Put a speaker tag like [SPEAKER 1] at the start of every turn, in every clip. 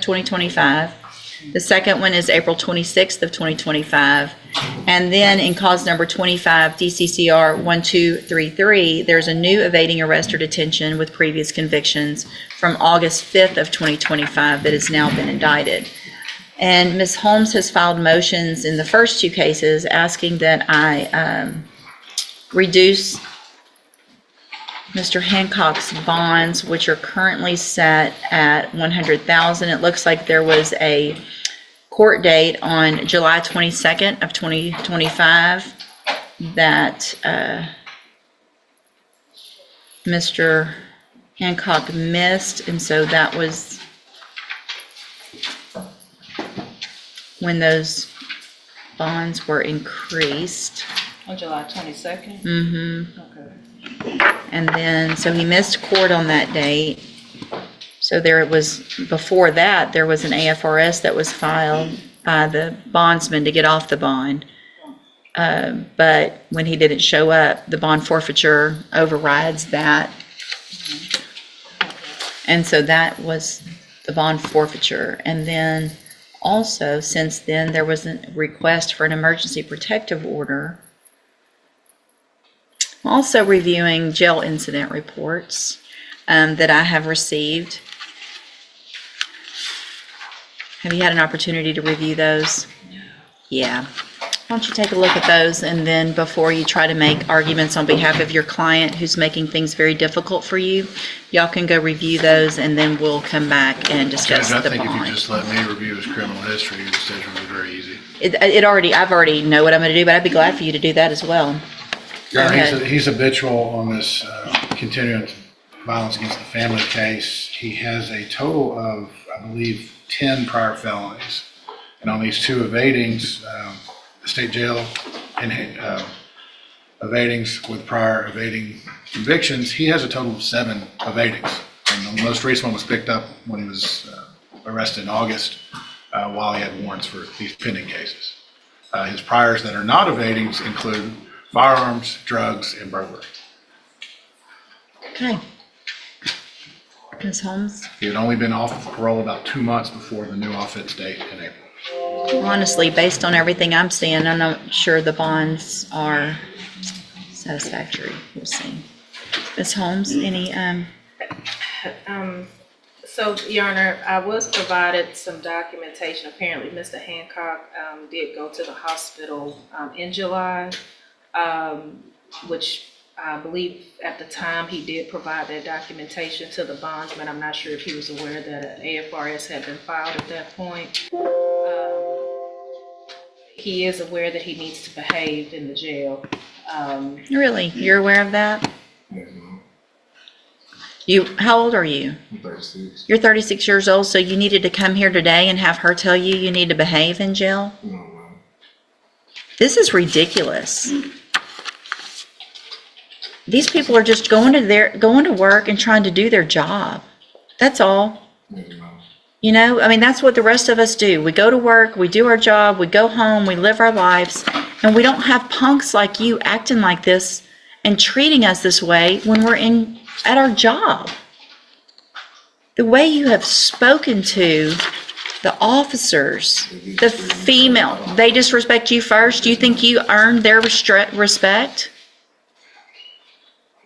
[SPEAKER 1] 2025. The second one is April 26th of 2025. And then in cause number 25, DCCR 1233, there's a new evading arrest or detention with previous convictions from August 5th of 2025 that has now been indicted. And Ms. Holmes has filed motions in the first two cases asking that I reduce Mr. Hancock's bonds, which are currently set at $100,000. It looks like there was a court date on July 22nd of 2025 that Mr. Hancock missed, and so that was when those bonds were increased.
[SPEAKER 2] On July 22nd?
[SPEAKER 1] Mm-hmm.
[SPEAKER 2] Okay.
[SPEAKER 1] And then, so he missed court on that date. So there it was, before that, there was an AFRS that was filed by the bondsman to get off the bond. But when he didn't show up, the bond forfeiture overrides that. And so that was the bond forfeiture. And then also, since then, there was a request for an emergency protective order. I'm also reviewing jail incident reports that I have received. Have you had an opportunity to review those? Yeah. Why don't you take a look at those, and then before you try to make arguments on behalf of your client who's making things very difficult for you, y'all can go review those, and then we'll come back and discuss
[SPEAKER 3] Judge,
[SPEAKER 1] the
[SPEAKER 3] I think
[SPEAKER 1] bond.
[SPEAKER 3] if you just let me review his criminal history, the decision will be very easy.
[SPEAKER 1] I've already know what I'm going to do, but I'd be glad for you to do that as well. Go ahead.
[SPEAKER 3] He's habitual on this continuing violence against the family case. He has a total of, I believe, 10 prior felonies. And on these two evadings, the state jail and evadings with prior evading convictions, he has a total of 7 evadings. And the most recent one was picked up when he was arrested in August while he had warrants for these pending cases. His priors that are not evadings include firearms, drugs, and burglary.
[SPEAKER 1] Okay. Ms. Holmes?
[SPEAKER 3] He had only been off parole about 2 months before the new offense date in April.
[SPEAKER 1] Honestly, based on everything I'm seeing, I'm not sure the bonds are satisfactory. We'll see. Ms. Holmes, any,
[SPEAKER 2] So, Your Honor, I was provided some documentation. Apparently, Mr. Hancock did go to the hospital in July, which I believe at the time he did provide that documentation to the bondsman. I'm not sure if he was aware that an AFRS had been filed at that point. He is aware that he needs to behave in the jail.
[SPEAKER 1] really, you're aware of that? How old are you?
[SPEAKER 4] I'm 36.
[SPEAKER 1] You're 36 years old, so you needed to come here today and have her tell you need to behave in jail?
[SPEAKER 4] No, ma'am.
[SPEAKER 1] This is ridiculous. These people are just going to work and trying to do their job. That's all.
[SPEAKER 4] Yes, ma'am.
[SPEAKER 1] You know, I mean, that's what the rest of us do. We go to work, we do our job, we go home, we live our lives, and we don't have punks like you acting like this and treating us this way when we're at our job. The way you have spoken to the officers, the female, they disrespect you first. Do you think you earned their respect?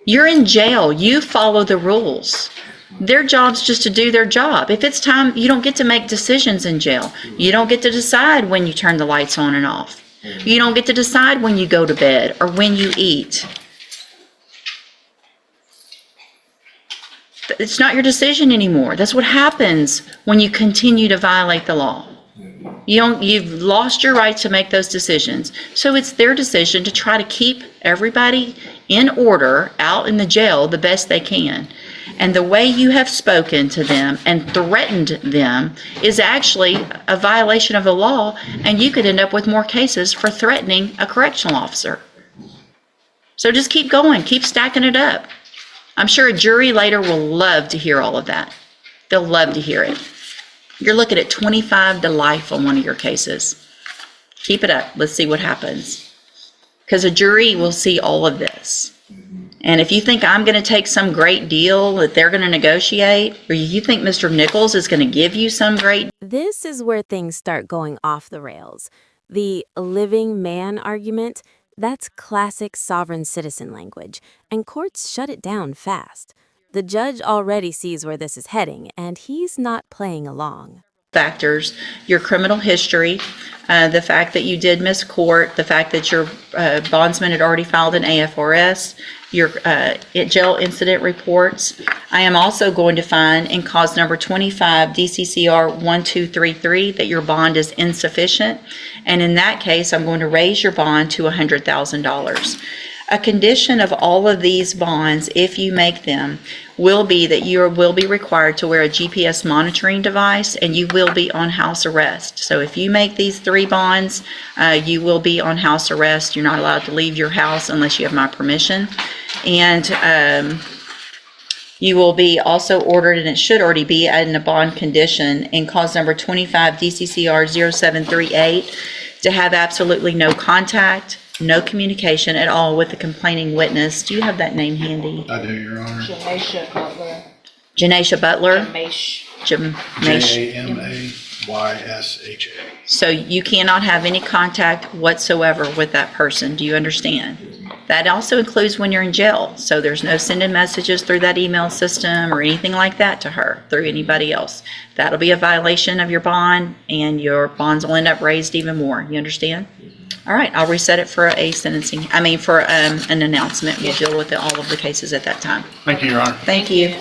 [SPEAKER 1] You're in jail. You follow the rules. Their job's just to do their job. If it's time, you don't get to make decisions in jail. You don't get to decide when you turn the lights on and off. You don't get to decide when you go to bed or when you eat. It's not your decision anymore. That's what happens when you continue to violate the law. You've lost your right to make those decisions. So it's their decision to try to keep everybody in order out in the jail the best they can. And the way you have spoken to them and threatened them is actually a violation of the law, and you could end up with more cases for threatening a correctional officer. So just keep going, keep stacking it up. I'm sure a jury later will love to hear all of that. They'll love to hear it. You're looking at 25 to life on one of your cases. Keep it up. Let's see what happens. Because a jury will see all of this. And if you think I'm going to take some great deal that they're going to negotiate, or you think Mr. Nichols is going to give you some great,
[SPEAKER 4] This is where things start going off the rails. The living man argument, that's classic sovereign citizen language, and courts shut it down fast. The judge already sees where this is heading, and he's not playing along.
[SPEAKER 1] factors, your criminal history, the fact that you did miss court, the fact that your bondsman had already filed an AFRS, your jail incident reports. I am also going to find in cause number 25 DCCR 1233 that your bond is insufficient, and in that case I'm going to raise your bond to $100,000. A condition of all of these bonds, if you make them, will be that you will be required to wear a GPS monitoring device and you will be on house arrest. So if you make these 3 bonds, you will be on house arrest. You're not allowed to leave your house unless you have my permission. And you will be also ordered, and it should already be in a bond condition, in cause number 25 DCCR 0738, to have absolutely no contact, no communication at all with the complaining witness. Do you have that name handy?
[SPEAKER 3] I do, Your Honor.
[SPEAKER 2] Janesha Butler.
[SPEAKER 1] Janesha Butler?
[SPEAKER 2] Jamesh.
[SPEAKER 1] Jamesh.
[SPEAKER 3] JAMAYSHA.
[SPEAKER 1] So you cannot have any contact whatsoever with that person. Do you understand? That also includes when you're in jail. So there's no sending messages through that email system or anything like that to her through anybody else. That'll be a violation of your bond, and your bonds will end up raised even more. You understand? All right, I'll reset it for for an announcement. We'll deal with all of the cases at that time.
[SPEAKER 3] Thank you, Your Honor.
[SPEAKER 1] Thank you.